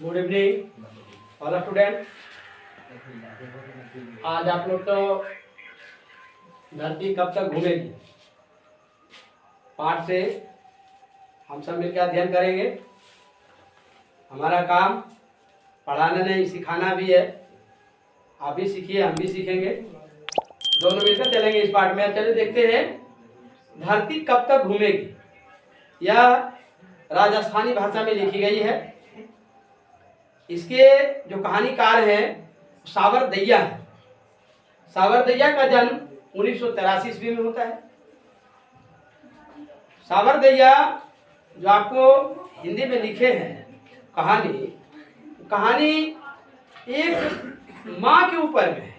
Good evening all student. आज आप लोग तो धरती कब तक घूमेगी पाठ से हम सब मिलकर अध्ययन करेंगे। हमारा काम पढ़ाना नहीं सिखाना भी है। आप भी सीखिए हम भी सीखेंगे, दोनों मिलकर चलेंगे इस पाठ में। चलिए देखते हैं धरती कब तक घूमेगी। यह राजस्थानी भाषा में लिखी गई है। इसके जो कहानीकार हैं सावरदैया है। सावरदैया का जन्म 1983 ईस्वी में होता है। सावरदैया जो आपको हिंदी में लिखे हैं कहानी एक माँ के ऊपर में है।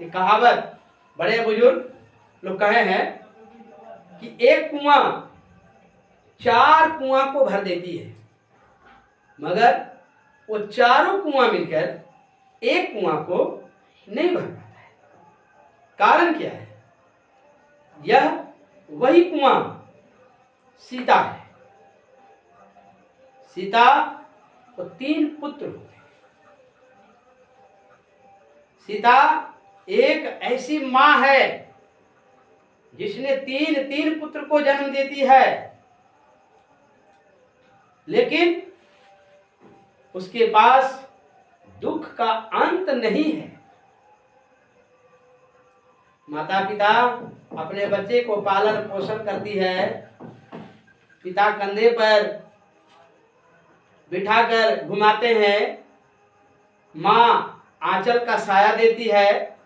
एक कहावत बड़े बुजुर्ग लोग कहे हैं कि एक कुआं 4 कुआं को भर देती है, मगर वो चारों कुआं मिलकर एक कुआं को नहीं भर पाता है। कारण क्या है? यह वही कुआं सीता है। सीता को 3 पुत्र होते हैं। सीता एक ऐसी मां है जिसने तीन पुत्र को जन्म देती है, लेकिन उसके पास दुख का अंत नहीं है। माता पिता अपने बच्चे को पालन पोषण करती है, पिता कंधे पर बिठाकर घुमाते हैं, माँ आंचल का साया देती है,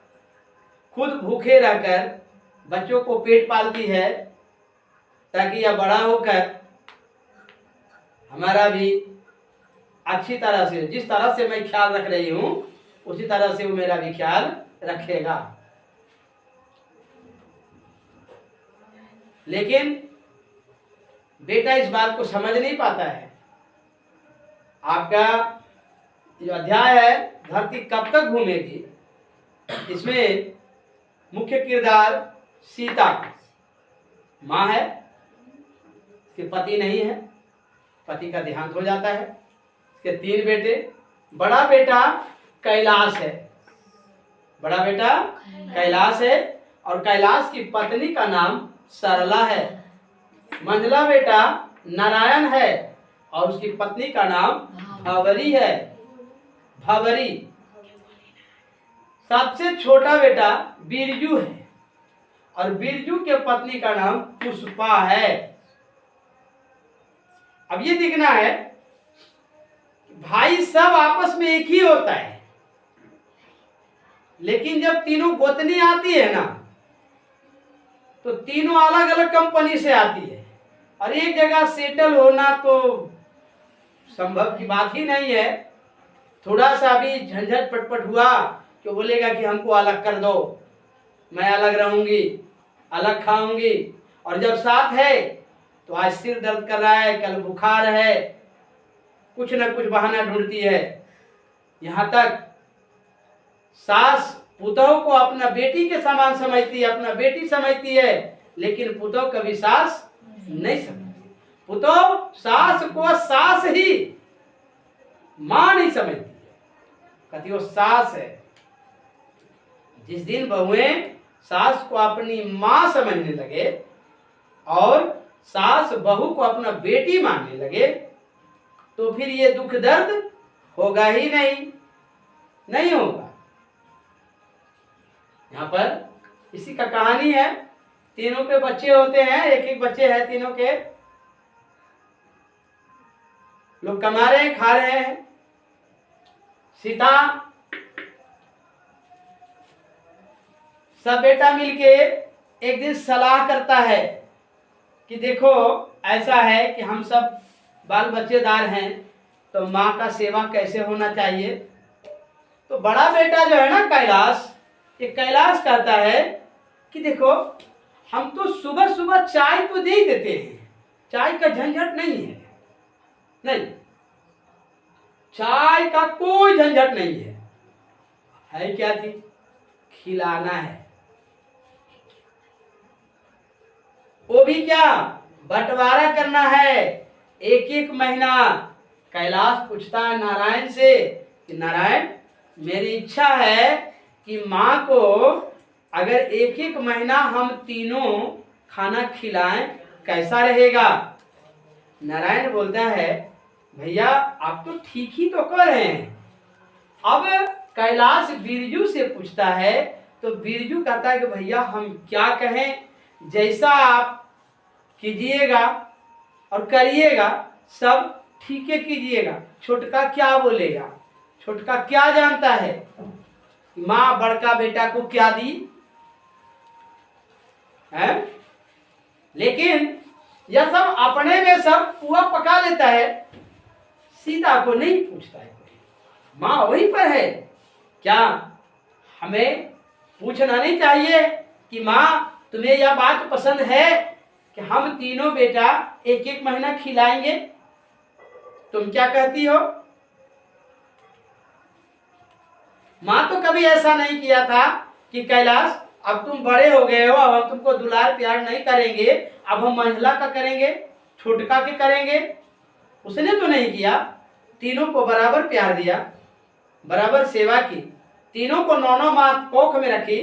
खुद भूखे रहकर बच्चों को पेट पालती है ताकि यह बड़ा होकर हमारा भी अच्छी तरह से, जिस तरह से मैं ख्याल रख रही हूं उसी तरह से वो मेरा भी ख्याल रखेगा। लेकिन बेटा इस बात को समझ नहीं पाता है। आपका जो अध्याय है धरती कब तक घूमेगी, इसमें मुख्य किरदार सीता मां है। कि पति नहीं है, पति का देहांत हो जाता है। इसके 3 बेटे। बड़ा बेटा कैलाश है, बड़ा बेटा कैलाश है और कैलाश की पत्नी का नाम सरला है। मंझला बेटा नारायण है और उसकी पत्नी का नाम भंवरी है, भंवरी। सबसे छोटा बेटा बिरजू है और बिरजू के पत्नी का नाम पुष्पा है। अब ये देखना है भाई सब आपस में एक ही होता है, लेकिन जब तीनों गोतनी आती है ना तो तीनों अलग अलग कंपनी से आती है और एक जगह सेटल होना तो संभव की बात ही नहीं है। थोड़ा सा भी झंझट पटपट हुआ कि बोलेगा कि हमको अलग कर दो, मैं अलग रहूंगी, अलग खाऊंगी। और जब साथ है तो आज सिर दर्द कर रहा है, कल बुखार है, कुछ न कुछ बहाना ढूंढती है। यहां तक सास पुतोह को अपना बेटी के समान समझती है, अपना बेटी समझती है, लेकिन पुतोह कभी सास नहीं समझती। पुतोह सास को सास ही, मां नहीं समझती है, कहती वो सास है। जिस दिन बहुएं सास को अपनी मां समझने लगे और सास बहू को अपना बेटी मानने लगे तो फिर ये दुख दर्द होगा ही नहीं होगा। यहाँ पर इसी का कहानी है। तीनों के बच्चे होते हैं, एक बच्चे हैं तीनों के। लोग कमा रहे हैं, खा रहे हैं। सीता सब बेटा मिलके एक दिन सलाह करता है कि देखो ऐसा है कि हम सब बाल बच्चेदार हैं तो माँ का सेवा कैसे होना चाहिए। तो बड़ा बेटा जो है ना कैलाश, ये कैलाश कहता है कि देखो हम तो सुबह सुबह चाय तो दे ही देते हैं, चाय का झंझट नहीं है, नहीं चाय का कोई झंझट नहीं है क्या थी? खिलाना है। वो भी क्या? बंटवारा करना है। एक एक महीना कैलाश पूछता है नारायण से कि नारायण, मेरी इच्छा है कि माँ को अगर एक एक महीना हम तीनों खाना खिलाएं, कैसा रहेगा। नारायण बोलता है, भैया आप तो ठीक ही तो कर रहे हैं। अब कैलाश बिरजू से पूछता है, तो बिरजू कहता है कि भैया हम क्या कहें, जैसा आप कीजिएगा और करिएगा सब ठीक है कीजिएगा। छोटका क्या बोलेगा, छोटका क्या जानता है माँ बड़का बेटा को क्या दी है। लेकिन यह सब अपने में सब पुआ पका लेता है, सीता को नहीं पूछता है। माँ वहीं पर है, क्या हमें पूछना नहीं चाहिए कि माँ तुम्हें यह बात पसंद है कि हम तीनों बेटा एक एक महीना खिलाएंगे, तुम क्या कहती हो। माँ तो कभी ऐसा नहीं किया था कि कैलाश अब तुम बड़े हो गए हो, अब हम तुमको दुलार प्यार नहीं करेंगे, अब हम मंझला का करेंगे, छोटका के करेंगे। उसने तो नहीं किया, तीनों को बराबर प्यार दिया, बराबर सेवा की, तीनों को 9 माह कोख में रखी,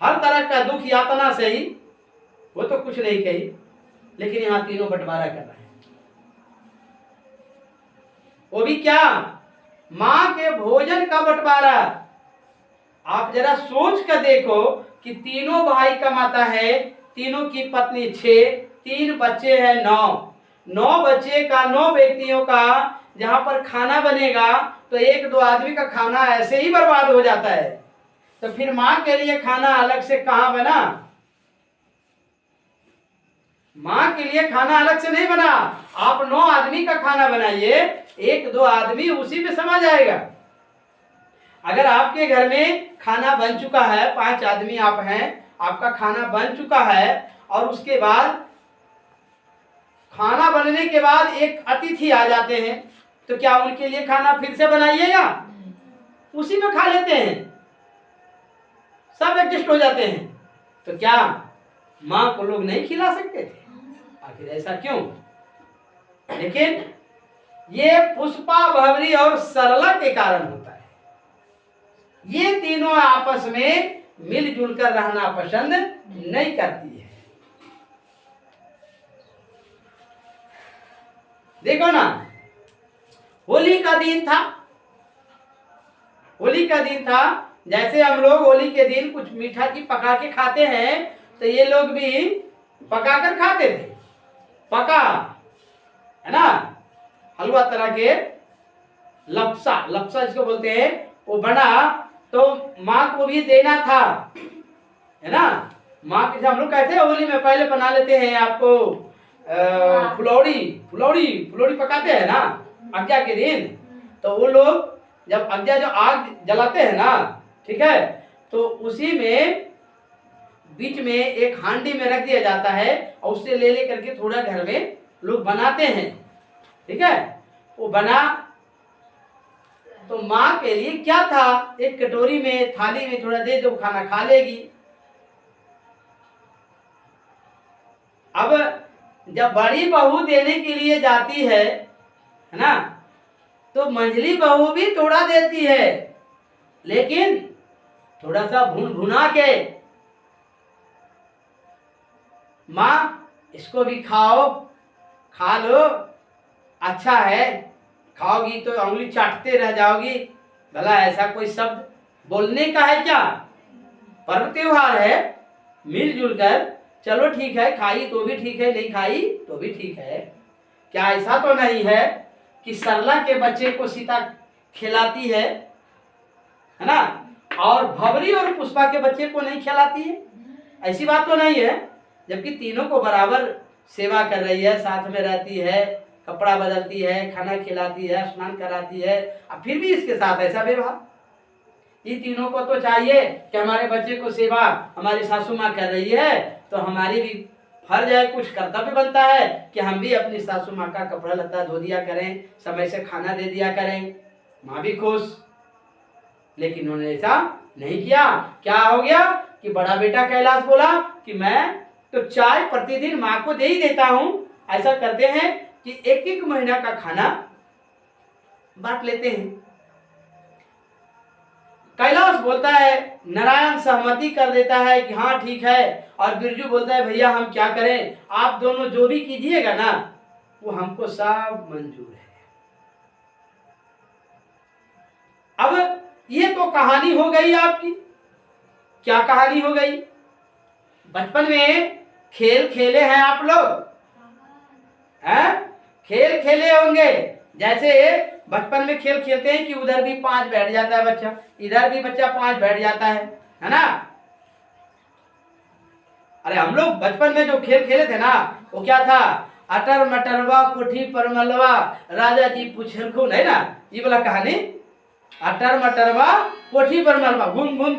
हर तरह का दुख यातना सही, वो तो कुछ नहीं कही। लेकिन यहाँ तीनों बंटवारा कर रहे हैं, वो भी क्या, माँ के भोजन का बंटवारा। आप जरा सोच कर देखो कि तीनों भाई कमाता है, तीनों की पत्नी 6, 3 बच्चे हैं 9 बच्चे का 9 व्यक्तियों का जहां पर खाना बनेगा तो 1-2 आदमी का खाना ऐसे ही बर्बाद हो जाता है। तो फिर माँ के लिए खाना अलग से कहां बना, माँ के लिए खाना अलग से नहीं बना। आप 9 आदमी का खाना बनाइए, 1-2 आदमी उसी में समा जाएगा। अगर आपके घर में खाना बन चुका है, 5 आदमी आप हैं, आपका खाना बन चुका है और उसके बाद खाना बनने के बाद एक अतिथि आ जाते हैं, तो क्या उनके लिए खाना फिर से बनाइएगा, उसी में खा लेते हैं, सब एडजस्ट हो जाते हैं। तो क्या माँ को लोग नहीं खिला सकते थे, आखिर ऐसा क्यों। लेकिन ये पुष्पा, भंवरी और सरला के कारण होता है। ये तीनों आपस में मिलजुल कर रहना पसंद नहीं करती है। देखो ना, होली का दिन था, होली का दिन था, जैसे हम लोग होली के दिन कुछ मीठा चीज पका के खाते हैं, तो ये लोग भी पका कर खाते थे। पका है ना, हलवा तरह के, लपसा, लपसा जिसको बोलते हैं, वो बना तो माँ को भी देना था, है ना। माँ के हम लोग कहते हैं होली में पहले बना लेते हैं आपको फुलौड़ी, फुलौड़ी फुलौड़ी पकाते हैं ना अज्ञा के दिन। तो वो लोग जब अज्ञा जो आग जलाते हैं ना, ठीक है, तो उसी में बीच में एक हांडी में रख दिया जाता है और उससे ले ले करके थोड़ा घर में लोग बनाते हैं, ठीक है। वो बना तो माँ के लिए क्या था, एक कटोरी में, थाली में थोड़ा दे दो, खाना खा लेगी। अब जब बड़ी बहू देने के लिए जाती है ना, तो मंझली बहू भी थोड़ा देती है, लेकिन थोड़ा सा भुन भुना के, माँ इसको भी खाओ, खा लो, अच्छा है, खाओगी तो उंगली चाटते रह जाओगी। भला ऐसा कोई शब्द बोलने का है क्या, पर्व त्योहार है, मिलजुल कर चलो ठीक है, खाई तो भी ठीक है, नहीं खाई तो भी ठीक है। क्या ऐसा तो नहीं है कि सरला के बच्चे को सीता खिलाती है ना, और भंवरी और पुष्पा के बच्चे को नहीं खिलाती है, ऐसी बात तो नहीं है। जबकि तीनों को बराबर सेवा कर रही है, साथ में रहती है, कपड़ा बदलती है, खाना खिलाती है, स्नान कराती है, अब फिर भी इसके साथ ऐसा व्यवहार। ये तीनों को तो चाहिए कि हमारे बच्चे को सेवा हमारी सासू माँ कर रही है, तो हमारी भी फर्ज है, कुछ कर्तव्य बनता है कि हम भी अपनी सासू माँ का कपड़ा लत्ता धो दिया करें, समय से खाना दे दिया करें, माँ भी खुश। लेकिन उन्होंने ऐसा नहीं किया। क्या हो गया कि बड़ा बेटा कैलाश बोला कि मैं तो चाय प्रतिदिन माँ को दे ही देता हूँ। ऐसा करते हैं कि एक एक महीना का खाना बांट लेते हैं। कैलाश बोलता है, नारायण सहमति कर देता है कि हाँ ठीक है, और बिरजू बोलता है भैया हम क्या करें, आप दोनों जो भी कीजिएगा ना वो हमको सब मंजूर है। अब ये तो कहानी हो गई आपकी। क्या कहानी हो गई? बचपन में खेल खेले हैं आप लोग, हैं? खेल खेले होंगे। जैसे बचपन में खेल खेलते हैं कि उधर भी 5 बैठ जाता है बच्चा, इधर भी बच्चा 5 बैठ जाता है ना? अरे हम लोग बचपन में जो खेल खेले थे ना वो क्या था? अटर मटरवा कोठी परमलवा राजा जी पूछलखुन, है ना? ये वाला कहानी, अटर मटरवा कोठी परमलवा, घूम घूम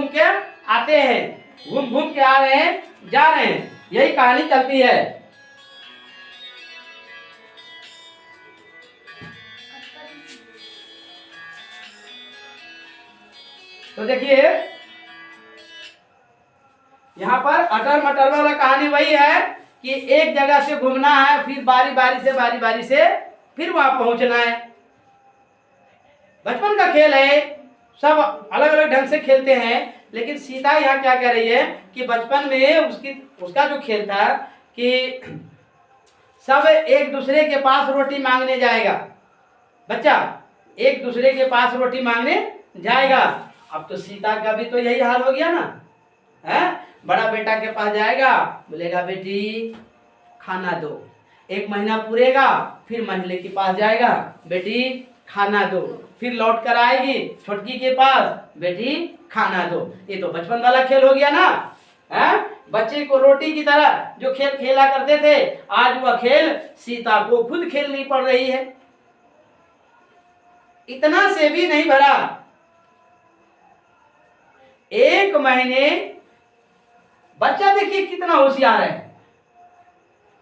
के आते हैं, घूम घूम के आ रहे हैं, जा रहे हैं, यही कहानी चलती है। तो देखिए यहाँ पर अटर मटर वाला कहानी वही है कि एक जगह से घूमना है, फिर बारी बारी से फिर वहां पहुंचना है। बचपन का खेल है, सब अलग अलग ढंग से खेलते हैं। लेकिन सीता यहाँ क्या कह रही है कि बचपन में उसका जो खेल था कि सब एक दूसरे के पास रोटी मांगने जाएगा, बच्चा एक दूसरे के पास रोटी मांगने जाएगा। अब तो सीता का भी तो यही हाल हो गया ना, है? बड़ा बेटा के पास जाएगा, बोलेगा बेटी खाना दो, 1 महीना पूरेगा, फिर मंझले के पास जाएगा, बेटी खाना दो, फिर लौट कर आएगी छोटकी के पास, बेटी खाना दो। ये तो बचपन वाला खेल हो गया ना, है? बच्चे को रोटी की तरह जो खेल खेला करते थे, आज वह खेल सीता को खुद खेलनी पड़ रही है। इतना से भी नहीं भरा, 1 महीने बच्चा देखिए कितना होशियार है,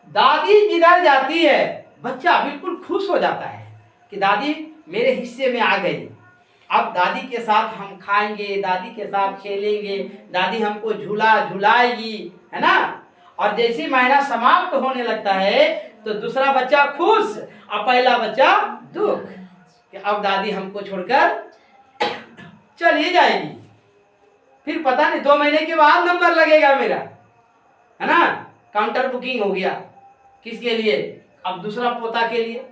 दादी जिधर जाती है बच्चा बिल्कुल खुश हो जाता है कि दादी मेरे हिस्से में आ गई, अब दादी के साथ हम खाएंगे, दादी के साथ खेलेंगे, दादी हमको झूला झुलाएगी, है ना? और जैसे महीना समाप्त होने लगता है तो दूसरा बच्चा खुश और पहला बच्चा दुख कि अब दादी हमको छोड़कर चली जाएगी। फिर पता नहीं 2 महीने के बाद नंबर लगेगा मेरा, है ना? काउंटर बुकिंग हो गया। किसके लिए? अब दूसरा पोता के लिए,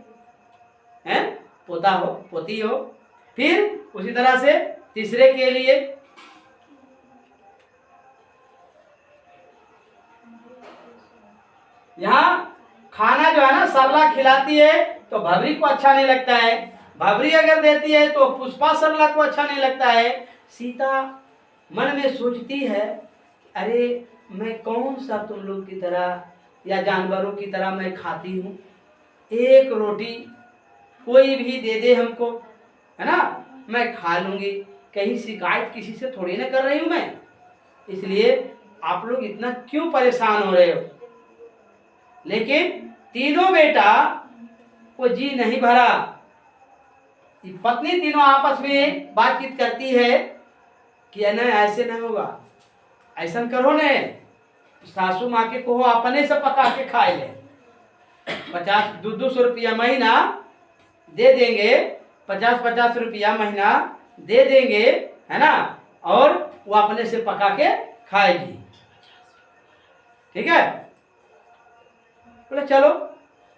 हैं? पोता हो पोती हो, फिर उसी तरह से तीसरे के लिए। यहाँ खाना जो है ना सरला खिलाती है तो भवरी को अच्छा नहीं लगता है, भवरी अगर देती है तो पुष्पा सरला को अच्छा नहीं लगता है। सीता मन में सोचती है अरे मैं कौन सा तुम लोग की तरह या जानवरों की तरह मैं खाती हूँ, एक रोटी कोई भी दे दे हमको, है ना, मैं खा लूंगी, कहीं शिकायत किसी से थोड़ी ना कर रही हूं मैं, इसलिए आप लोग इतना क्यों परेशान हो रहे हो। लेकिन तीनों बेटा को जी नहीं भरा। पत्नी तीनों आपस में बातचीत करती है कि न ऐसे नहीं होगा, ऐसा करो ने, सासू माँ के कहो अपने से पका के खाए ले, 50-200 रुपया महीना दे देंगे, 50-50 रुपया महीना दे देंगे, है ना, और वो अपने से पका के खाएगी, ठीक है। बोले चलो।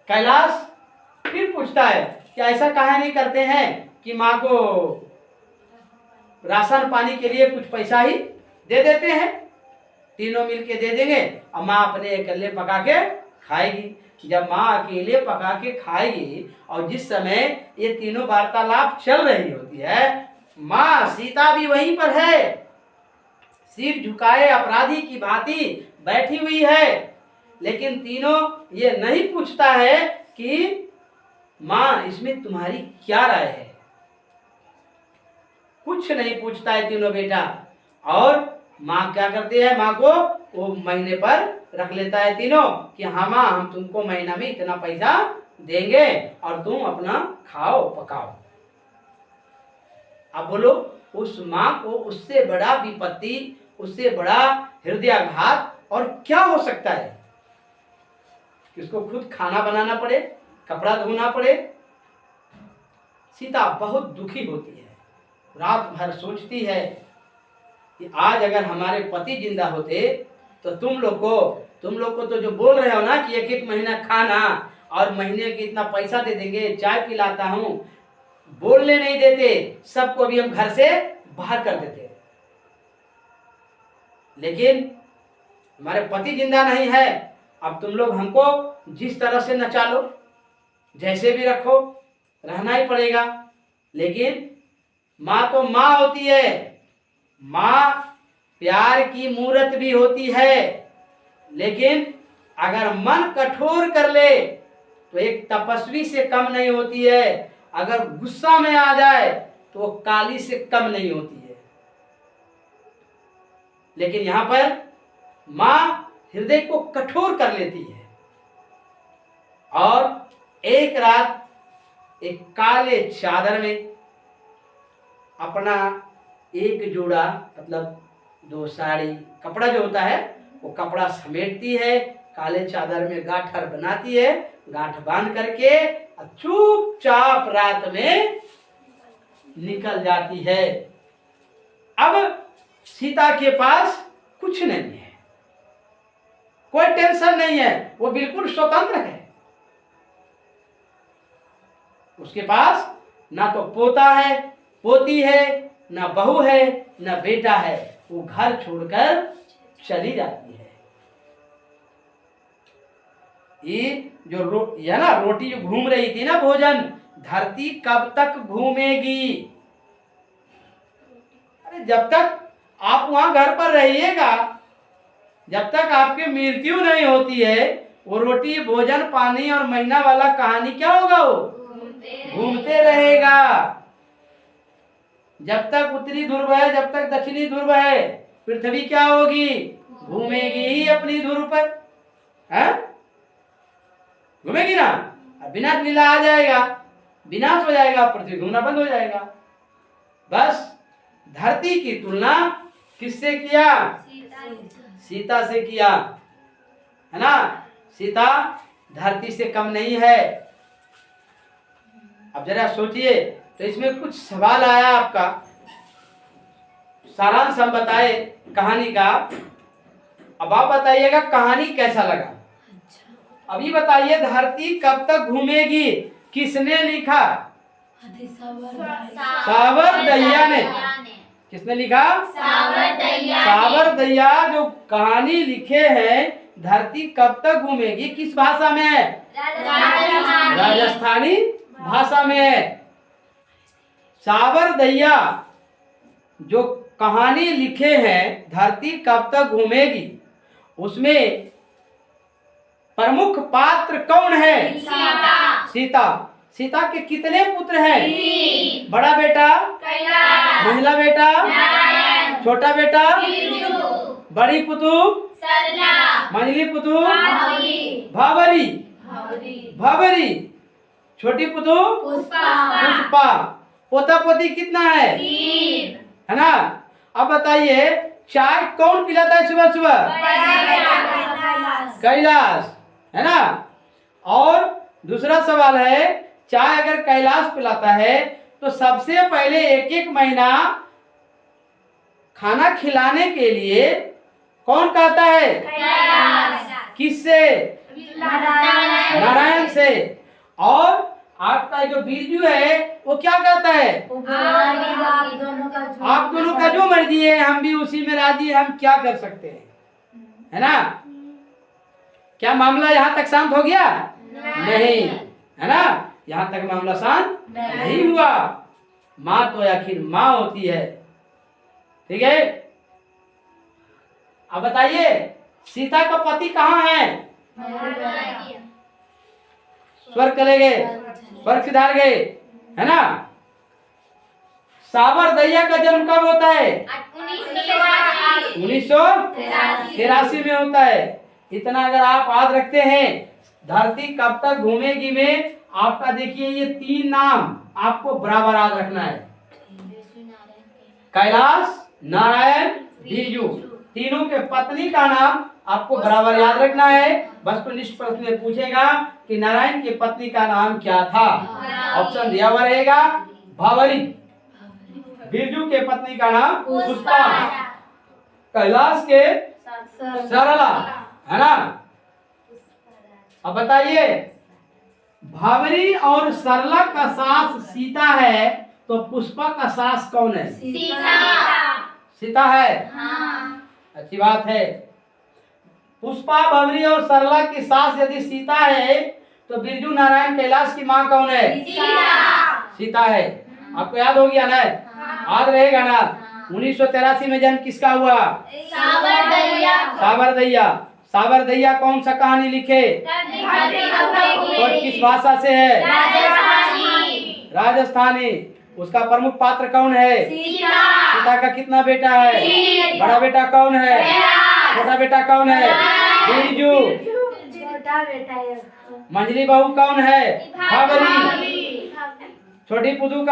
कैलाश फिर पूछता है कि ऐसा काहे नहीं करते हैं कि माँ को राशन पानी के लिए कुछ पैसा ही दे देते हैं, तीनों मिलके दे देंगे और माँ अपने अकेले पका के खाएगी। जब माँ अकेले पका के खाएगी और जिस समय ये तीनों वार्तालाप चल रही होती है, माँ सीता भी वहीं पर है, सिर झुकाए अपराधी की भांति बैठी हुई है। लेकिन तीनों ये नहीं पूछता है कि माँ इसमें तुम्हारी क्या राय है, कुछ नहीं पूछता है तीनों बेटा। और माँ क्या करती है, माँ को वो महीने पर रख लेता है तीनों कि हाँ माँ हम तुमको महीना में इतना पैसा देंगे और तुम अपना खाओ पकाओ। अब बोलो उस माँ को उससे बड़ा विपत्ति, उससे बड़ा हृदयाघात और क्या हो सकता है कि उसको खुद खाना बनाना पड़े, कपड़ा धोना पड़े। सीता बहुत दुखी होती है, रात भर सोचती है कि आज अगर हमारे पति जिंदा होते तो तुम लोग को तो जो बोल रहे हो ना कि एक एक महीना खाना और महीने के इतना पैसा दे देंगे, चाय पिलाता हूं, बोलने नहीं देते, सबको भी हम घर से बाहर कर देते। लेकिन हमारे पति जिंदा नहीं है, अब तुम लोग हमको जिस तरह से नचा लो, जैसे भी रखो, रहना ही पड़ेगा। लेकिन माँ तो माँ होती है, माँ प्यार की मूर्त भी होती है, लेकिन अगर मन कठोर कर ले तो एक तपस्वी से कम नहीं होती है, अगर गुस्सा में आ जाए तो वो काली से कम नहीं होती है। लेकिन यहां पर मां हृदय को कठोर कर लेती है और एक रात एक काले चादर में अपना एक जोड़ा, मतलब दो साड़ी, कपड़ा जो होता है वो कपड़ा समेटती है, काले चादर में गांठर बनाती है, गांठ बांध करके चुपचाप रात में निकल जाती है। अब सीता के पास कुछ नहीं है, कोई टेंशन नहीं है, वो बिल्कुल स्वतंत्र है। उसके पास ना तो पोता है, पोती है, ना बहू है, ना बेटा है, वो घर छोड़कर चली जाती है। ये जो यह ना रोटी जो घूम रही थी ना, भोजन, धरती कब तक घूमेगी? अरे जब तक आप वहां घर पर रहिएगा, जब तक आपकी मृत्यु नहीं होती है, वो रोटी भोजन पानी और महीना वाला कहानी क्या होगा? वो घूमते रहेगा। जब तक उत्तरी ध्रुव है, जब तक दक्षिणी ध्रुव है, पृथ्वी क्या होगी? घूमेगी ही अपनी ध्रुव पर, है? घूमेगी ना। विनाश लीला आ जाएगा, विनाश हो जाएगा, पृथ्वी घूमना बंद हो जाएगा। बस धरती की तुलना किससे किया? सीता से किया, है ना। सीता धरती से कम नहीं है। अब जरा सोचिए, तो इसमें कुछ सवाल आया आपका, सारांश हम बताए कहानी का। अब आप बताइएगा कहानी कैसा लगा। अभी बताइए, धरती कब तक घूमेगी किसने लिखा? सावर दहिया ने। किसने लिखा? सावर दहिया जो कहानी लिखे हैं, धरती कब तक घूमेगी, किस भाषा में है? राजस्थानी भाषा में है। सावर दहिया जो कहानी लिखे हैं, धरती कब तक घूमेगी, उसमें प्रमुख पात्र कौन है? सीता। सीता के कितने पुत्र हैं? बड़ा बेटा कैलाश, महिला बेटा नारायण, छोटा बेटा बड़ी पुतु सरला, मंझली पुतु भावरी, भावरी, छोटी पुतु पुष्पा। पोता पोती कितना है? है ना। अब बताइए, चाय कौन पिलाता है सुबह सुबह? कैलाश, है ना। और दूसरा सवाल है, चाय अगर कैलाश पिलाता है तो सबसे पहले एक एक महीना खाना खिलाने के लिए कौन कहता है? किससे? नारायण से। और आपका जो बिरजू है वो क्या कहता है? आप दोनों का जो मर्जी है, हम भी उसी में राजी है, हम क्या कर सकते हैं, है ना। क्या मामला यहाँ तक शांत हो गया? नहीं, है ना। यहाँ तक मामला शांत नहीं हुआ। माँ तो आखिर माँ होती है, ठीक है। अब बताइए, सीता का पति कहाँ है? स्वर्ग चले गए, स्वर्ग सिधार गए, है ना। सावर दहिया का जन्म कब होता है? 1983 में होता है। इतना अगर आप याद रखते हैं, धरती कब तक घूमेगी में आपका देखिए ये 3 नाम आपको बराबर याद रखना है। कैलाश, नारायण, बिरजू, तीनों के पत्नी का नाम आपको बराबर याद रखना है। बस तो निष्ठ प्रश्न में पूछेगा कि नारायण की पत्नी का नाम क्या था? ऑप्शन दिया हुआ रहेगा भावरी। बिरजू के पत्नी का नाम पुष्पा। कैलाश के सरला, है ना? अब बताइए, भावरी और सरला का सास सीता है, तो पुष्पा का सास कौन है? सीता है। अच्छी बात है। पुष्पा, भावरी और सरला की सास यदि सीता है, तो बिरजू नारायण कैलाश की माँ कौन है? सीता है। आपको याद हो गया ना? याद रहेगा ना? 1983 में जन्म किसका हुआ? साबरदैया। साबरदैया कौन सा कहानी लिखे और किस भाषा से है? राजस्थानी। उसका प्रमुख पात्र कौन है? सीता का कितना बेटा है? बड़ा बेटा कौन है? छोटा बेटा कौन है? बिरजू। छोटा बेटा है। मंझली बहू कौन है? भावरी। छोटी पुदू